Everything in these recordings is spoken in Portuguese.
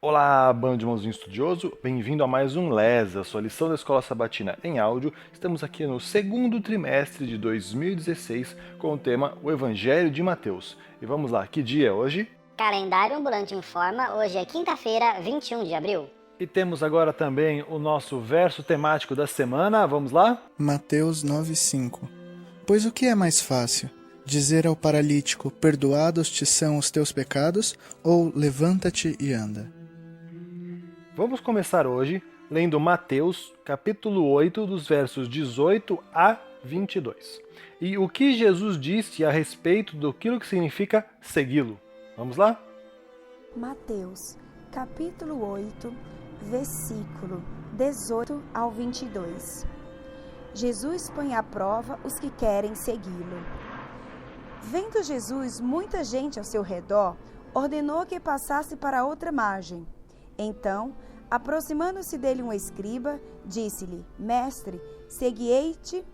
Olá, bando de mãozinho estudioso, bem-vindo a mais um LES, a sua lição da Escola Sabatina em áudio. Estamos aqui no segundo trimestre de 2016 com o tema O Evangelho de Mateus. E vamos lá, que dia é hoje? Calendário Ambulante informa, hoje é quinta-feira, 21 de abril. E temos agora também o nosso verso temático da semana, vamos lá? Mateus 9:5. Pois o que é mais fácil? Dizer ao paralítico, perdoados te são os teus pecados, ou levanta-te e anda? Vamos começar hoje lendo Mateus, capítulo 8, dos versos 18 a 22. E o que Jesus disse a respeito daquilo que significa segui-lo. Vamos lá? Mateus, capítulo 8, versículo 18 ao 22. Jesus põe à prova os que querem segui-lo. Vendo Jesus muita gente ao seu redor, ordenou que passasse para outra margem. Então, aproximando-se dele um escriba, disse-lhe: Mestre, segui-te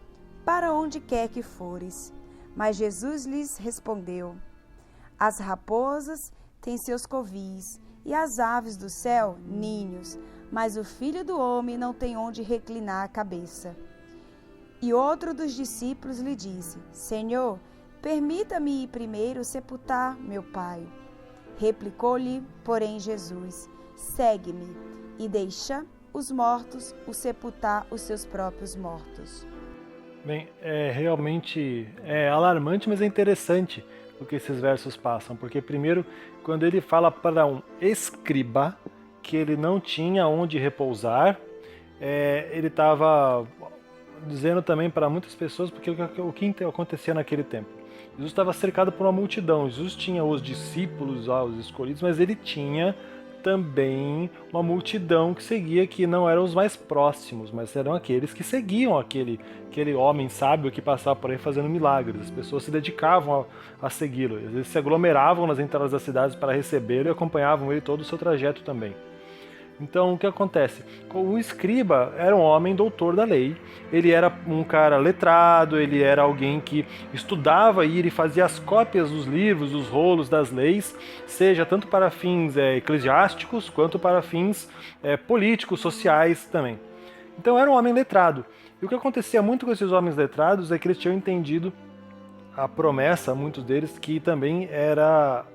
para onde quer que fores. Mas Jesus lhes respondeu: As raposas têm seus covis, e as aves do céu ninhos, mas o Filho do Homem não tem onde reclinar a cabeça. E outro dos discípulos lhe disse: Senhor, permita-me ir primeiro sepultar meu pai. Replicou-lhe, porém, Jesus: Segue-me e deixa os mortos o sepultar os seus próprios mortos. Bem, realmente alarmante, mas é interessante o que esses versos passam, porque primeiro, quando ele fala para um escriba que ele não tinha onde repousar, ele estava dizendo também para muitas pessoas, porque o que acontecia naquele tempo? Jesus estava cercado por uma multidão, Jesus tinha os discípulos, os escolhidos, mas ele tinha também uma multidão que seguia, que não eram os mais próximos, mas eram aqueles que seguiam aquele homem sábio que passava por aí fazendo milagres. As pessoas se dedicavam a segui-lo, às vezes se aglomeravam nas entradas das cidades para recebê-lo e acompanhavam ele todo o seu trajeto também. Então, o que acontece? O escriba era um homem doutor da lei, ele era um cara letrado, ele era alguém que estudava e ele fazia as cópias dos livros, dos rolos das leis, seja tanto para fins eclesiásticos quanto para fins políticos, sociais também. Então, era um homem letrado. E o que acontecia muito com esses homens letrados é que eles tinham entendido a promessa, muitos deles, que também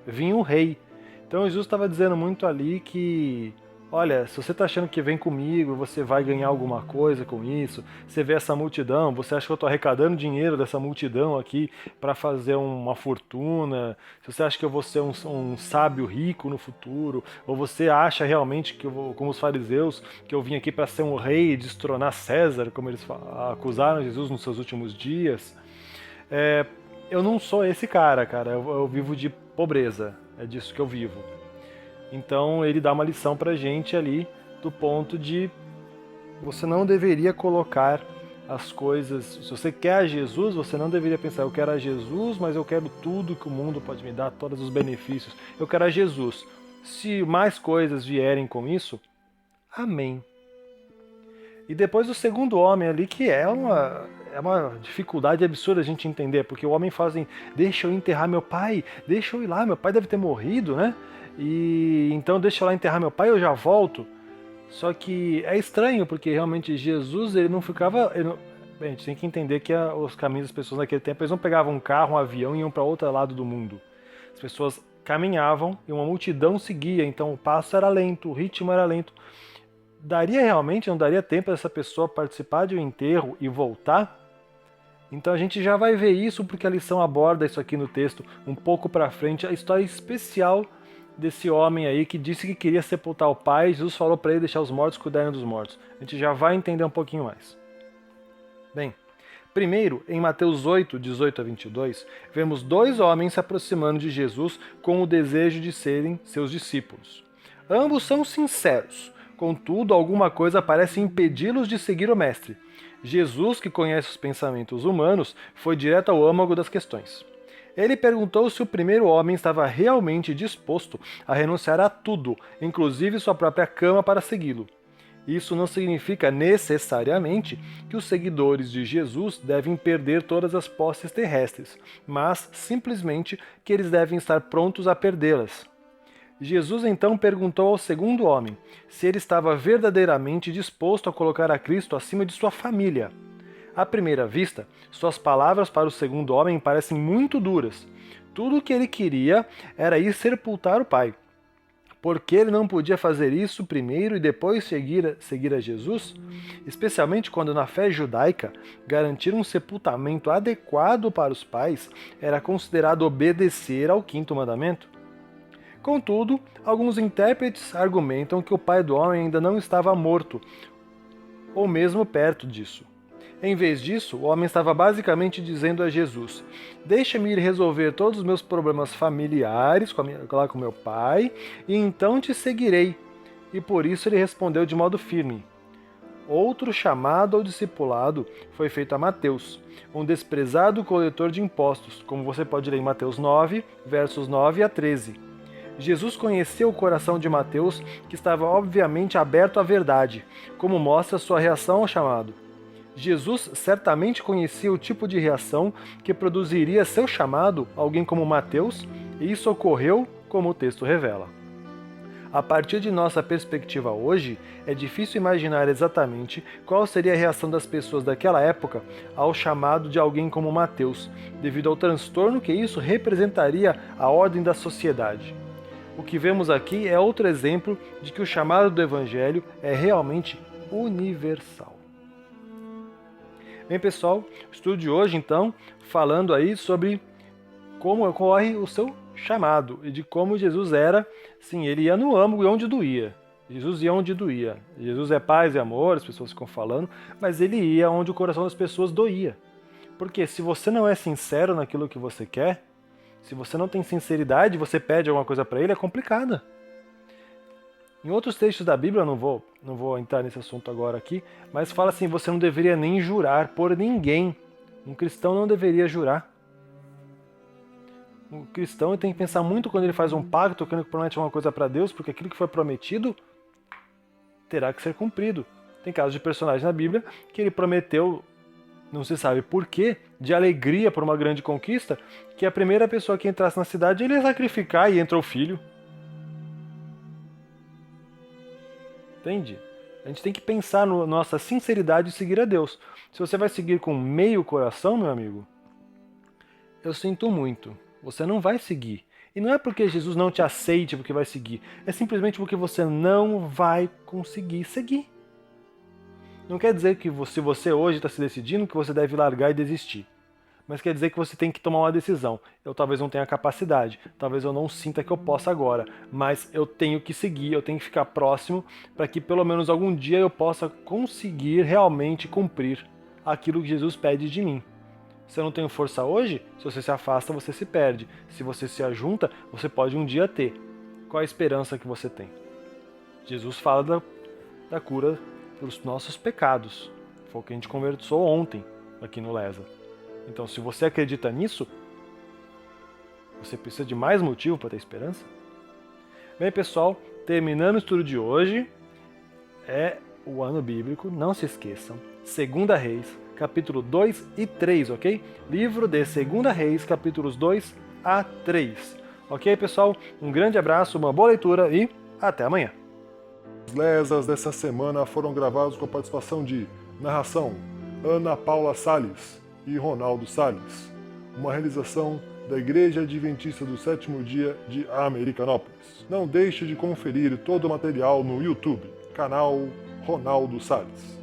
vinha um rei. Então, Jesus estava dizendo muito ali que olha, se você está achando que vem comigo, você vai ganhar alguma coisa com isso, você vê essa multidão, você acha que eu estou arrecadando dinheiro dessa multidão aqui para fazer uma fortuna, se você acha que eu vou ser um sábio rico no futuro, ou você acha realmente que eu vou, como os fariseus, que eu vim aqui para ser um rei e destronar César, como eles acusaram Jesus nos seus últimos dias, eu não sou esse cara, eu vivo de pobreza, é disso que eu vivo. Então ele dá uma lição pra gente ali do ponto de você não deveria colocar as coisas, se você quer a Jesus, você não deveria pensar, eu quero a Jesus, mas eu quero tudo que o mundo pode me dar, todos os benefícios. Eu quero a Jesus. Se mais coisas vierem com isso, amém. E depois o segundo homem ali, que é uma dificuldade absurda a gente entender, porque o homem fala assim, deixa eu enterrar meu pai, deixa eu ir lá, meu pai deve ter morrido, né? E então deixa eu lá enterrar meu pai, eu já volto. Só que é estranho, porque realmente Jesus, ele não ficava... Bem, a gente tem que entender que os caminhos das pessoas naquele tempo, eles não pegavam um carro, um avião e iam para outro lado do mundo. As pessoas caminhavam e uma multidão seguia, então o passo era lento, o ritmo era lento. Não daria tempo dessa pessoa participar de um enterro e voltar? Então a gente já vai ver isso, porque a lição aborda isso aqui no texto um pouco para frente, a história especial desse homem aí que disse que queria sepultar o pai. Jesus falou para ele deixar os mortos cuidarem dos mortos. A gente já vai entender um pouquinho mais. Bem, primeiro, em Mateus 8, 18 a 22, vemos dois homens se aproximando de Jesus com o desejo de serem seus discípulos. Ambos são sinceros, contudo, alguma coisa parece impedi-los de seguir o Mestre. Jesus, que conhece os pensamentos humanos, foi direto ao âmago das questões. Ele perguntou se o primeiro homem estava realmente disposto a renunciar a tudo, inclusive sua própria cama, para segui-lo. Isso não significa necessariamente que os seguidores de Jesus devem perder todas as posses terrestres, mas simplesmente que eles devem estar prontos a perdê-las. Jesus então perguntou ao segundo homem se ele estava verdadeiramente disposto a colocar a Cristo acima de sua família. À primeira vista, suas palavras para o segundo homem parecem muito duras. Tudo o que ele queria era ir sepultar o pai. Por que ele não podia fazer isso primeiro e depois seguir a Jesus? Especialmente quando na fé judaica, garantir um sepultamento adequado para os pais era considerado obedecer ao quinto mandamento. Contudo, alguns intérpretes argumentam que o pai do homem ainda não estava morto, ou mesmo perto disso. Em vez disso, o homem estava basicamente dizendo a Jesus: deixa-me ir resolver todos os meus problemas familiares lá com meu pai, e então te seguirei. E por isso ele respondeu de modo firme. Outro chamado ao discipulado foi feito a Mateus, um desprezado coletor de impostos, como você pode ler em Mateus 9, versos 9 a 13. Jesus conheceu o coração de Mateus, que estava obviamente aberto à verdade, como mostra sua reação ao chamado. Jesus certamente conhecia o tipo de reação que produziria seu chamado a alguém como Mateus, e isso ocorreu como o texto revela. A partir de nossa perspectiva hoje, é difícil imaginar exatamente qual seria a reação das pessoas daquela época ao chamado de alguém como Mateus, devido ao transtorno que isso representaria à ordem da sociedade. O que vemos aqui é outro exemplo de que o chamado do Evangelho é realmente universal. Bem, pessoal, o estudo de hoje, então, falando aí sobre como ocorre o seu chamado e de como Jesus era, sim, ele ia no âmago e onde doía. Jesus ia onde doía. Jesus é paz e amor, as pessoas ficam falando, mas ele ia onde o coração das pessoas doía. Porque se você não é sincero naquilo que você quer, se você não tem sinceridade, você pede alguma coisa para ele, é complicada. Em outros textos da Bíblia, não vou entrar nesse assunto agora aqui, mas fala assim, você não deveria nem jurar por ninguém. Um cristão não deveria jurar. O cristão tem que pensar muito quando ele faz um pacto, quando ele promete uma coisa para Deus, porque aquilo que foi prometido terá que ser cumprido. Tem casos de personagens na Bíblia que ele prometeu, não se sabe por quê, de alegria por uma grande conquista, que a primeira pessoa que entrasse na cidade ele ia sacrificar e entrou o filho. Entende? A gente tem que pensar na nossa sinceridade de seguir a Deus. Se você vai seguir com meio coração, meu amigo, eu sinto muito. Você não vai seguir. E não é porque Jesus não te aceite porque vai seguir. É simplesmente porque você não vai conseguir seguir. Não quer dizer que se você hoje está se decidindo que você deve largar e desistir. Mas quer dizer que você tem que tomar uma decisão. Eu talvez não tenha capacidade, talvez eu não sinta que eu possa agora, mas eu tenho que seguir, eu tenho que ficar próximo para que pelo menos algum dia eu possa conseguir realmente cumprir aquilo que Jesus pede de mim. Se eu não tenho força hoje, se você se afasta, você se perde. Se você se ajunta, você pode um dia ter. Qual a esperança que você tem? Jesus fala da cura dos nossos pecados. Foi o que a gente conversou ontem aqui no Lesa. Então, se você acredita nisso, você precisa de mais motivo para ter esperança? Bem, pessoal, terminando o estudo de hoje, é o ano bíblico, não se esqueçam, 2 Reis, capítulo 2 e 3, ok? Livro de 2 Reis, capítulos 2 a 3. Ok, pessoal? Um grande abraço, uma boa leitura e até amanhã. Os Lesas dessa semana foram gravados com a participação de narração Ana Paula Salles e Ronaldo Salles, uma realização da Igreja Adventista do Sétimo Dia de Americanópolis. Não deixe de conferir todo o material no YouTube, canal Ronaldo Salles.